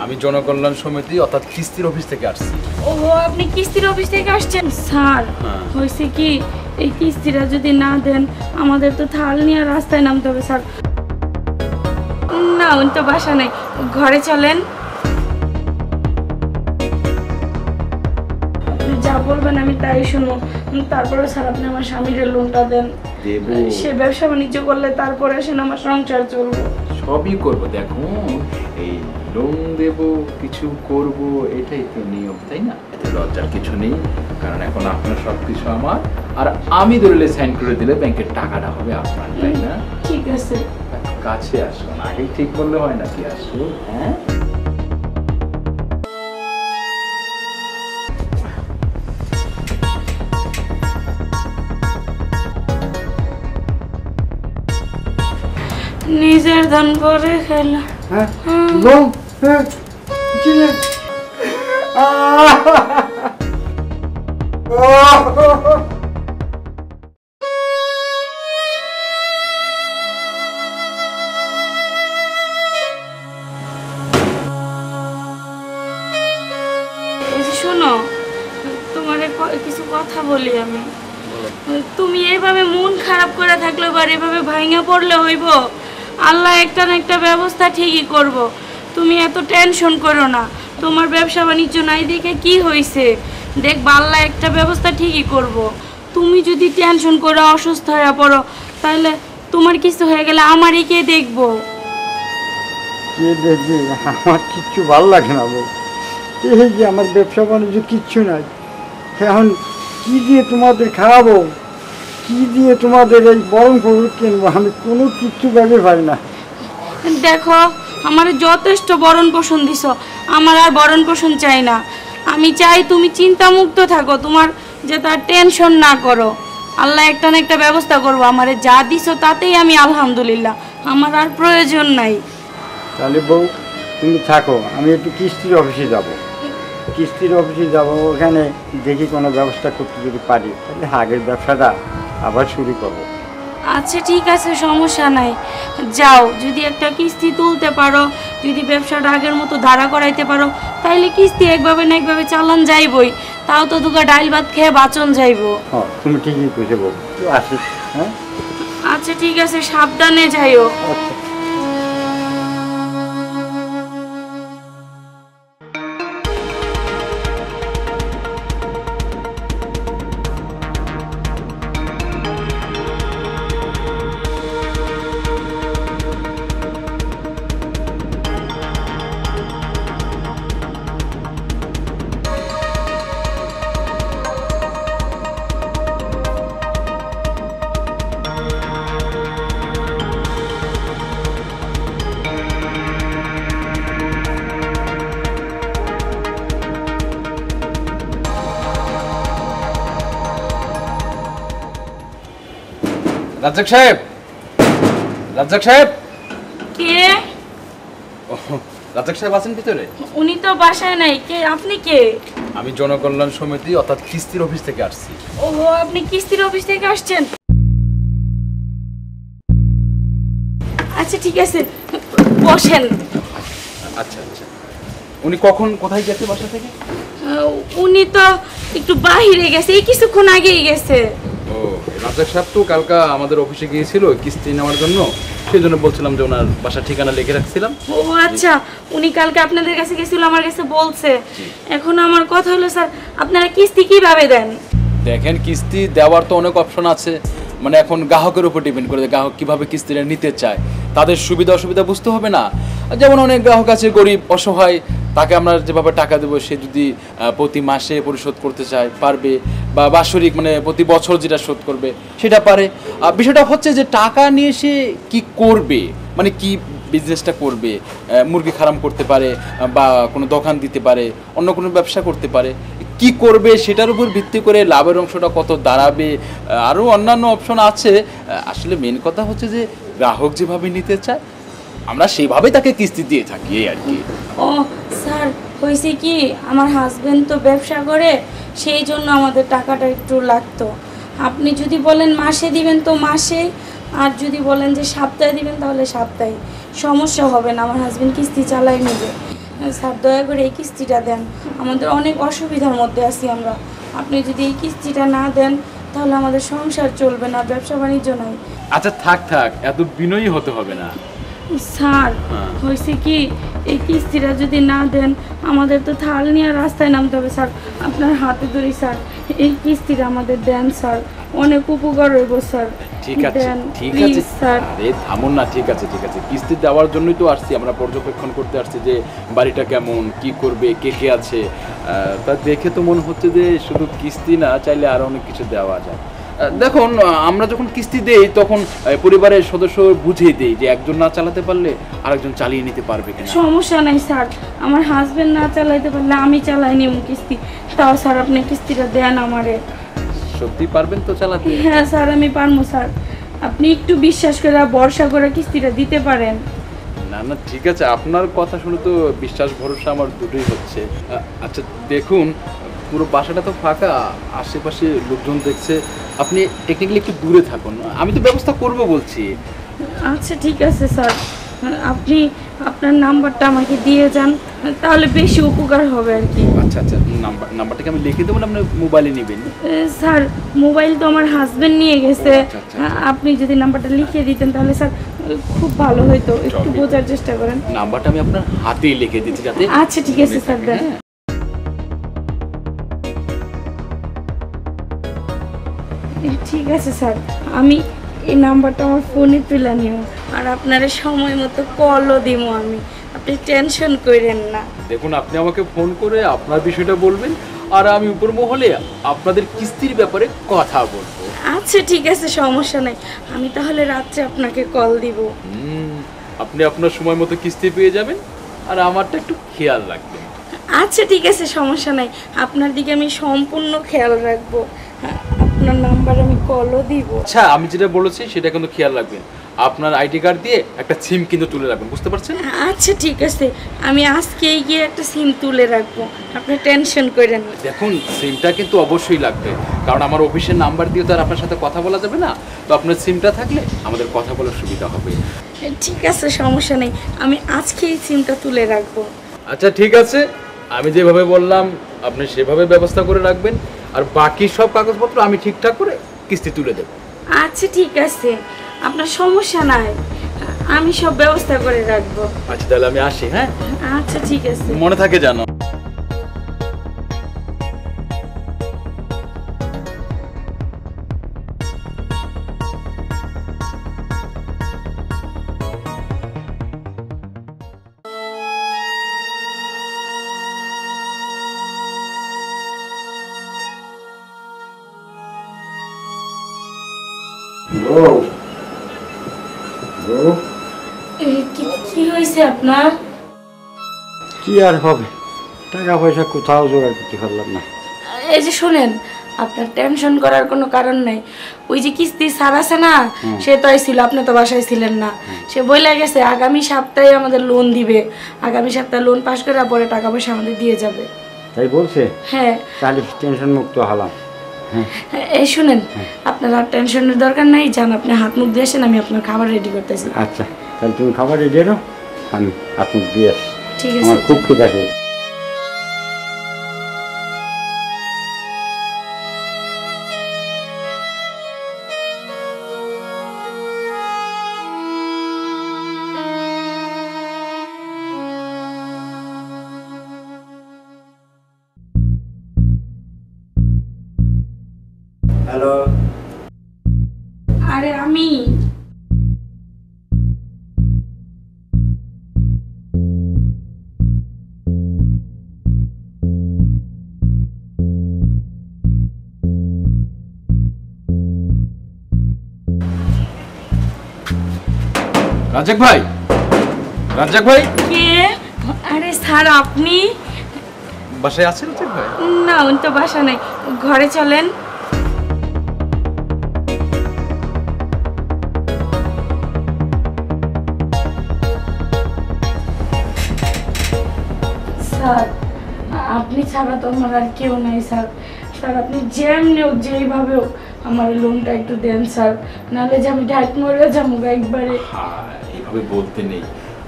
আমি জনকল্যাণ সমিতি অর্থাৎ কিস্তির অফিস থেকে আসছি। ও আপনি কিস্তির অফিস থেকে আসছেন? স্যার হয়েছে কি, এই কিস্তিটা যদি না দেন আমাদের তো থাল নিয়ে রাস্তায় নামতে হবে স্যার। না উনি তো বাসা নেই, ঘরে চলেন। যা বলবেন আমি তাই শুনবো। তারপরে স্যার আপনি আমার স্বামীর লোনটা দেন। সে ব্যবসা বাণিজ্য করলে তারপরে আসেন আমার সংসার চলবো। সবই করবো, দেখো এই লোন দেব কিছু করব এটাই তো নিয়ম, তাই না? এতে লজ্জার কিছু নেই, কারণ এখন আপনার সবকিছু আমার, আর আমি দলিলে সাইন করে দিলে ব্যাংকের টাকাটা হবে আপনার, তাই না? ঠিক আছে, কাছে আসুন, আগেই ঠিক বললে হয় না কি? আসুন। হ্যাঁ নিজের ধন করে খেলা। হ্যাঁ কি রে? শোনো, তোমার কিছু কথা বলি আমি। তুমি এইভাবে মন খারাপ করে থাকলে বা এভাবে ভাঙা পড়লে হইব? আল্লাহ একটা না একটা ব্যবস্থা ঠিকই করব। তুমি এত টেনশন করো না। তোমার ব্যবসা বাণিজ্য নাই দেখে কি হয়েছে, দেখবা আল্লাহ একটা ব্যবস্থা ঠিকই করব। তুমি যদি টেনশন করে অসুস্থ হয়ে পড়ো তাহলে তোমার কিছু হয়ে গেলে আমারই কে দেখবো? কে দেখবি? আমার কিচ্ছু ভালো লাগে না বল। এই যে আমার ব্যবসা বাণিজ্য কিচ্ছু নাই, এখন কি দিয়ে তোমাদের খাওয়াবো, কি দিয়ে তোমাদের এই বরং ফসল কিনবো, আমি কোনো কিচ্ছু ভেবে পারি না। দেখো আমার যথেষ্ট ভরণ পোষণ দিছ, আমার আর ভরণ পোষণ চাই না। আমি চাই তুমি চিন্তামুক্ত থাকো, তোমার যে তার টেনশন না করো। আল্লাহ একটা না একটা ব্যবস্থা করবো। আমারে যা দিছো তাতেই আমি আলহামদুলিল্লাহ, আমার আর প্রয়োজন নাই। তাহলে বউ তুমি থাকো, আমি একটু কিস্তির অফিসে যাব। কিস্তির অফিসে যাব, ওখানে দেখি কোনো ব্যবস্থা করতে যদি পারি তাহলে আগের ব্যবসাটা আবার শুরু করবো। আচ্ছা ঠিক আছে, সমস্যা নাই। যাও, যদি একটা কিস্তি তুলতে পারো, যদি ব্যবসাটা আগের মতো দাঁড়া করাইতে পারো, তাইলে কিস্তি একভাবে না একভাবে চালান যাইবই। তাও তো দুগা ডাইল ভাত খেয়ে বাঁচন যাইব। হ্যাঁ তুমি ঠিকই কইছো বউ, আসিস। হ্যাঁ আচ্ছা ঠিক আছে, সাবধানে যাইও। আচ্ছা। রাজ্জাক সাহেব, রাজ্জাক সাহেব। কে? রাজ্জাক সাহেব আছেন ভিতরে? উনি তো বাসায় নাই। কে আপনি? কে? আমি জনকল্যাণ সমিতি অর্থাৎ কিস্তির অফিস থেকে আসছি। ও আপনি কিস্তির অফিস থেকে আসছেন? আচ্ছা ঠিক আছে, বসেন। আচ্ছা আচ্ছা, উনি কখন কোথায় গেছে বাসা থেকে? উনি তো একটু বাহিরে গেছে, এই কিছুক্ষণ আগেই গেছে। ও রাজ্জাক সাহেব তো কালকা আমাদের অফিসে গিয়েছিল কিস্তি নেওয়ার জন্য, সেই জন্য বলছিলাম যে ওনার বাসার ঠিকানা লিখে রাখছিলাম। ও আচ্ছা, উনি কালকে আপনাদের কাছে গেছিল, আমার কাছে বলছে। এখন আমার কথা হলো স্যার, আপনারা কিস্তি কিভাবে দেন? দেখেন, কিস্তি দেওয়ার তো অনেক অপশন আছে, মানে এখন গ্রাহকের উপর ডিপেন্ড করে গ্রাহক কিভাবে কিস্তিটা নিতে চায়, তাদের সুবিধা অসুবিধা বুঝতে হবে না। যেমন অনেক গ্রাহক আছে গরিব অসহায়, তাকে আমরা যেভাবে টাকা দেবো সে যদি প্রতি মাসে পরিশোধ করতে চায় পারবে, বা বাৎসরিক মানে প্রতি বছর যেটা শোধ করবে সেটা পারে। বিষয়টা হচ্ছে যে টাকা নিয়ে সে কি করবে, মানে কি বিজনেসটা করবে, মুরগি ফার্ম করতে পারে, বা কোনো দোকান দিতে পারে, অন্য কোনো ব্যবসা করতে পারে, কি করবে সেটার উপর ভিত্তি করে লাভের অংশটা কত দাঁড়াবে, আরও অন্যান্য অপশন আছে। আসলে মেন কথা হচ্ছে যে গ্রাহক যেভাবে নিতে চায় আমরা সেইভাবে তাকে কিস্তি দিয়ে থাকি, এই আর কি। ও স্যার, হয়েছে কি, আমার হাজবেন্ড তো ব্যবসা করে, সেই জন্য আমাদের টাকাটা একটু লাগতো। আপনি যদি বলেন মাসে দিবেন তো মাসে, আর যদি বলেন যে সপ্তাহে দিবেন তাহলে সপ্তাহে, সমস্যা হবে না, আমার হাজবেন্ড কিস্তি চালাই নেবে। স্যার দয়া করে এই কিস্তিটা দেন, আমাদের অনেক অসুবিধার মধ্যে আছি আমরা। আপনি যদি এই কিস্তিটা না দেন তাহলে আমাদের সংসার চলবে না, ব্যবসা বাণিজ্য নাই। আচ্ছা থাক থাক, এত বিনয়ী হতে হবে না। স্যার হয়েছে কি, এই কিস্তিটা যদি না দেন আমাদের তো থাল নিয়ে রাস্তায় নামতে হবে স্যার। আপনার হাতে ধরি স্যার, এই কিস্তিটা আমাদের দেন স্যার, অনেক উপকার হইব স্যার। ঠিক আছে দেন ঠিক প্লিজ আছে স্যার। আরে থামুন না, ঠিক আছে ঠিক আছে, কিস্তি দেওয়ার জন্যই তো আসছি আমরা, পর্যবেক্ষণ করতে আসছি যে বাড়িটা কেমন, কি করবে, কে কে আছে। তা দেখে তো মনে হচ্ছে যে শুধু কিস্তি না, চাইলে আরো অনেক কিছু দেওয়া যায়। দেখুন আমরা যখন কিস্তি দেই তখন পরিবারের সদস্য বুঝিয়ে দেই যে একজন না চালাতে পারলে আরেকজন চালিয়ে নিতে পারবে কিনা। সমস্যা নাই স্যার, আমার হাজবেন্ড না চালাইতে পারলে আমি চালাই নিব কিস্তি। তাও স্যার আপনি কিস্তিটা দেন আমারে। সত্যি পারবেন তো চালাতে? হ্যাঁ স্যার আমি পারবো স্যার, আপনি একটু বিশ্বাস করে ভরসা করে কিস্তিটা দিতে পারেন। না না ঠিক আছে, আপনার কথা শুনে তো বিশ্বাস ভরসা আমার দুটোই হচ্ছে। আচ্ছা দেখুন, পুরো বাসাটা তো ফাঁকা, আশেপাশে লোকজন দেখছে, আপনি টেকনিক্যালি একটু দূরে থাকুন, আমি তো ব্যবস্থা করব বলছি। আচ্ছা ঠিক আছে স্যার, আপনি আপনার নাম্বারটা আমাকে দিয়ে যান, তাহলে বেশি উপকার হবে আর কি। আচ্ছা আচ্ছা, নাম্বারটাকে আমি লিখে দেবো না, আপনার মোবাইলে নেবেন? স্যার মোবাইল তো আমার হাজবেন্ড নিয়ে গেছে, আচ্ছা, আচ্ছা, আপনি যদি নাম্বারটা লিখে দিতেন তাহলে স্যার খুব ভালো হতো, একটু বোঝার চেষ্টা করেন। নাম্বারটা আমি আপনার হাতেই লিখে দিচ্ছি যাতে। আচ্ছা ঠিক আছে স্যার দেন। হ্যাঁ। ঠিক আছে স্যার, আমি এই নাম্বারটা আমার ফোনে তুলে নিও, আর আপনার সময় মতো কলও দিব আমি, আপনি টেনশন করেন না। দেখুন আপনি আমাকে ফোন করে আপনার বিষয়টা বলবেন, আর আমি উপর মহলে আপনাদের কিস্তির ব্যাপারে কথা বলবো। আচ্ছা ঠিক আছে, সমস্যা নাই, আমি তাহলে রাত্রে আপনাকে কল দিব। আপনি আপনার সময় মতো কিস্তি পেয়ে যাবেন, আর আমারটা একটু খেয়াল রাখবেন। আচ্ছা ঠিক আছে, সমস্যা নাই, আপনার দিকে আমি সম্পূর্ণ খেয়াল রাখবো, আপনার নাম্বার আমি কলও দিব। আচ্ছা আমি যেটা বলেছি সেটা কিন্তু খেয়াল রাখবেন, আপনার আইডি কার্ড দিয়ে একটা সিম কিন্তু তুলে রাখবেন, বুঝতে পারছেন? আচ্ছা ঠিক আছে, আমি আজকেই গিয়ে একটা সিম তুলে রাখবো, আপনি টেনশন করেন না। দেখুন সিমটা কিন্তু অবশ্যই লাগবে, কারণ আমার অফিসের নাম্বার দিয়ে তো আর আপনার সাথে কথা বলা যাবে না, তো আপনার সিমটা থাকলে আমাদের কথা বলার সুবিধা হবে। ঠিক আছে সমস্যা নেই, আমি আজকেই সিমটা তুলে রাখবো। আচ্ছা ঠিক আছে, আমি যেভাবে বললাম আপনি সেভাবে ব্যবস্থা করে রাখবেন, আর বাকি সব কাগজপত্র আমি ঠিকঠাক করে কিস্তি তুলে দেবো। আচ্ছা ঠিক আছে, আপনার সমস্যা নাই, আমি সব ব্যবস্থা করে রাখবো। আচ্ছা তাহলে আমি আসি, হ্যাঁ? আচ্ছা ঠিক আছে। মনে থাকে জানো। কি হয়েছে আপনার? কি আর হবে, টাকা পয়সা কোথাও জোগাড় করতে পারলাম না। এই যে শোনেন, আপনার টেনশন করার কোনো কারণ নাই, ওই যে কিস্তি স্যার আছে না, সে তো ছিল, আপনি তো বাসায় ছিলেন না, সে বইলা গেছে আগামী সপ্তাহে আমাদের লোন দিবে, আগামী সপ্তাহে লোন পাস করার পরে টাকা পয়সা আমাদের দিয়ে যাবে। তাই বলছে? হ্যাঁ। তাহলে টেনশন মুক্ত হলাম। এই শুনেন, আপনার আর টেনশনের দরকার নাই, যান আপনি হাত মুখ দিয়ে আসেন, আমি আপনার খাবার রেডি করতেছি। আচ্ছা তাহলে তুমি খাবার রেডি করো, আমি হাত মুখ দিয়ে আসি। ঠিক আছে। আমার খুব খিদা পেয়েছে। হ্যালো। আরে আমি রাজ্জাক ভাই, রাজ্জাক ভাই। কে? আরে স্যার আপনি? বাসায় আছেন রাজ্জাক ভাই? না উনি তো বাসা নাই, ঘরে চলেন। স্যার আপনি ছাড়া তো আমার আর কেউ নাই স্যার, স্যার আপনি যেমনি হোক যেইভাবে হোক আমার লোনটা একটু দেন স্যার, নাহলে যে আমি ঢাক মরে যাবো একবারে। হ্যাঁ এইভাবে বলতে নেই,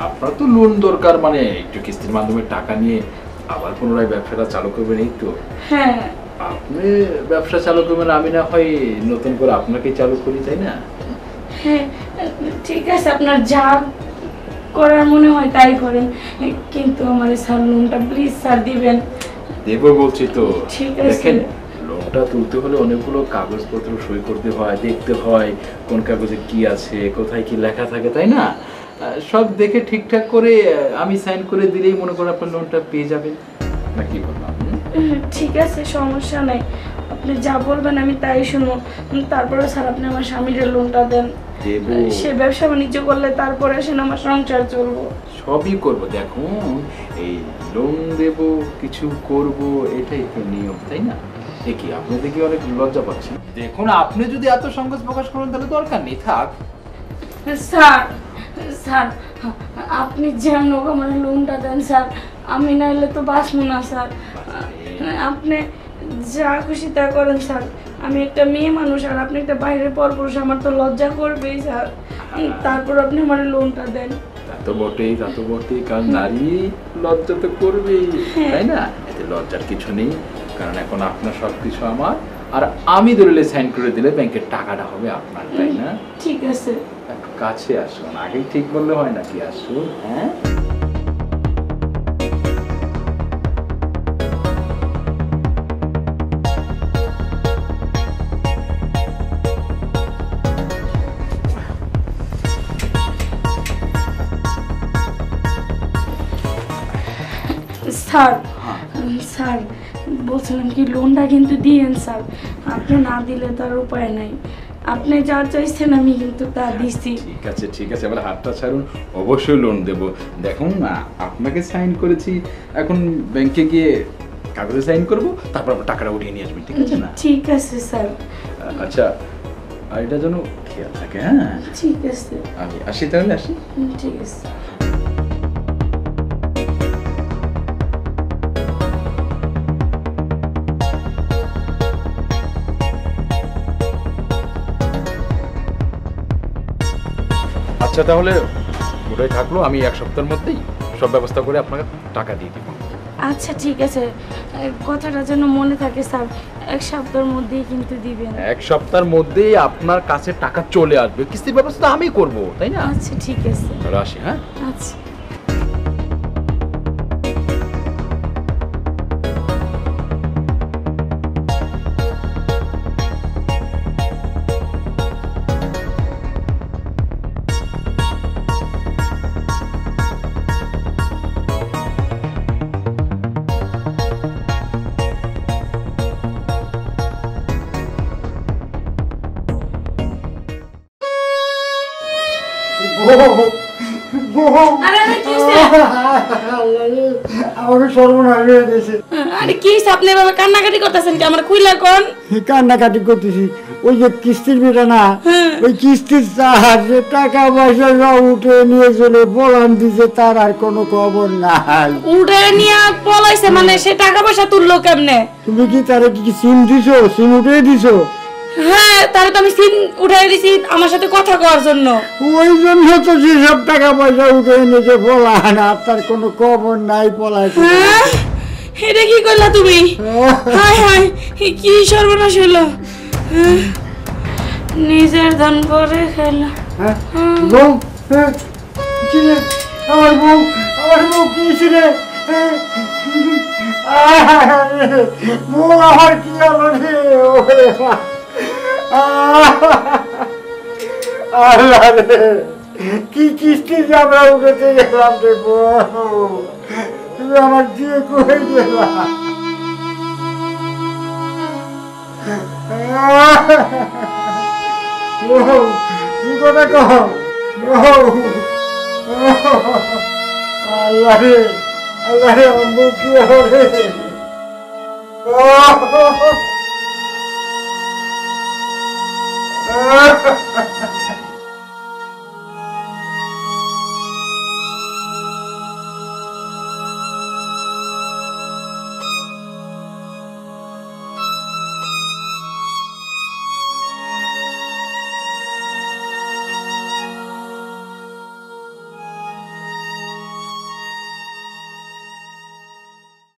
আপনার তো লোন দরকার, মানে একটু কিস্তির মাধ্যমে টাকা নিয়ে আবার পুনরায় ব্যবসাটা চালু করবেন, এই তো। হ্যাঁ আপনি ব্যবসা চালু করবেন, আমি না হয় নতুন করে আপনাকেই চালু করি, তাই না? হ্যাঁ ঠিক আছে, আপনার যা করার মনে হয় তাই করেন, কিন্তু আমার স্যার লোনটা প্লিজ স্যার দিবেন। দেব বলছি তো। ঠিক আছে। দেখেন, লোনটা তুলতে হলে অনেকগুলো কাগজপত্র সই করতে হয়, দেখতে হয় কোন কাগজে কি আছে, কোথায় কি লেখা থাকে, তাই না? সব দেখে ঠিকঠাক করে আমি সাইন করে দিলেই মনে করেন আপনার লোনটা পেয়ে যাবেন, না কি বললাম? ঠিক আছে, সমস্যা নাই, আপনি যা বলবেন আমি তাই শুনবো। তারপরে স্যার আপনি আমার স্বামীর লোনটা দেন, দেবো। সে ব্যবসা বাণিজ্য করলে তারপরে আসেন আমার সংসার চলবো। সবই করব, দেখুন এই লোন দেব, কিছু করব, এটাই তো নিয়ম, তাই না? কি আপনি দেখি অনেক লজ্জা পাচ্ছেন। দেখুন, আপনি যদি এত সংকোচ প্রকাশ করেন তাহলে দরকার নেই, থাক। স্যার স্যার আপনি যেমন হোক আমার লোনটা দেন স্যার, আমি না হলে তো বাঁচবো না স্যার, আপনি যা খুশি তা করেন স্যার, আমি একটা মেয়ে মানুষ আর আপনি একটা বাইরের পরপুরুষ, আমার তো লজ্জা করবেই স্যার, তারপর আপনি আমার লোনটা দেন। তা তো বটেই, তা তো বটেই, কারণ নারী লজ্জা তো করবেই, তাই না? এতে লজ্জার কিছু নেই, কারণ এখন আপনার সব কিছু আমার, আর আমি দলিলে সাইন করে দিলে ব্যাংকের টাকাটা হবে আপনার, তাই না? ঠিক আছে। একটু কাছে আসুন, আগেই ঠিক বললে হয় নাকি? আসুন। হ্যাঁ, স্যার স্যার বলছিলাম কি লোনটা কিন্তু দিয়েন স্যার, আপনি না দিলে তার উপায় নাই, আপনি যা চাইছেন আমি কিন্তু তা দিছি। ঠিক আছে ঠিক আছে, এবার হাতটা ছাড়ুন, অবশ্যই লোন দেব। দেখুন না, আপনাকে সাইন করেছি, এখন ব্যাংকে গিয়ে কাগজে সাইন করব, তারপর আপনার টাকাটা উঠিয়ে নিয়ে আসবেন, ঠিক আছে না? ঠিক আছে স্যার। আচ্ছা, আর এটা যেন খেয়াল থাকে। হ্যাঁ ঠিক আছে। আমি আসি তাহলে, আসি। ঠিক আছে। আচ্ছা তাহলে ওটাই থাকলো, আমি এক সপ্তাহের মধ্যেই সব ব্যবস্থা করে আপনাকে টাকা দিয়ে দিব। আচ্ছা ঠিক আছে, কথাটা যেন মনে থাকে স্যার, এক সপ্তাহের মধ্যেই কিন্তু দিবেন। এক সপ্তাহের মধ্যেই আপনার কাছে টাকা চলে আসবে, কিস্তির ব্যবস্থা আমি করব, তাই না? আচ্ছা ঠিক আছে। তাহলে আসি। হ্যাঁ, আচ্ছা। আরে আরে কি হইছে? আমাকে সর্বনাশ হয়ে গেছে। আরে কি হইছে? আপনি এভাবে কান্নাকাটি করতেছেন কি? আমার খুইলা কোন? কান্নাকাটি করতেছি, ওই যে কিস্তির মেয়েটা না, ওই কিস্তির চার যে টাকা পয়সা সব উঠে নিয়ে চলে বলান দিছে, তার আর কোনো খবর নাই। উঠে নিয়ে পলাইছে মানে সে টাকা পয়সা তুললো কেমনে? তুমি কি তারে কি সিম দিছো? সিম উঠে দিছো? হ্যাঁ, তাহলে তো আমি সিম উঠাই দিছি আমার সাথে কথা কওয়ার জন্য। ওই জন্য তো যেসব টাকা পয়সা উঠে এনেছে বলান, আর তার কোনো খবর নাই, পলায়। হ্যাঁ, এটা কি করলা তুমি? হায় হায়, কি সর্বনাশ হলো! নিজের ধন পরে খেলা। বউ, কি রে? আমার বউ, আমার বউ কি রে? বউ আমার কি হলো রে? ওরে আল্লাহ রে, কি কিস্তি যে আমরা উঠেতে গেলাম রে বউ, তুমি আমার দিয়ে করে গেলাম। তুই কথা কহ। আল্লাহ রে, আল্লাহ রে, আমার বউ কি হলো রে?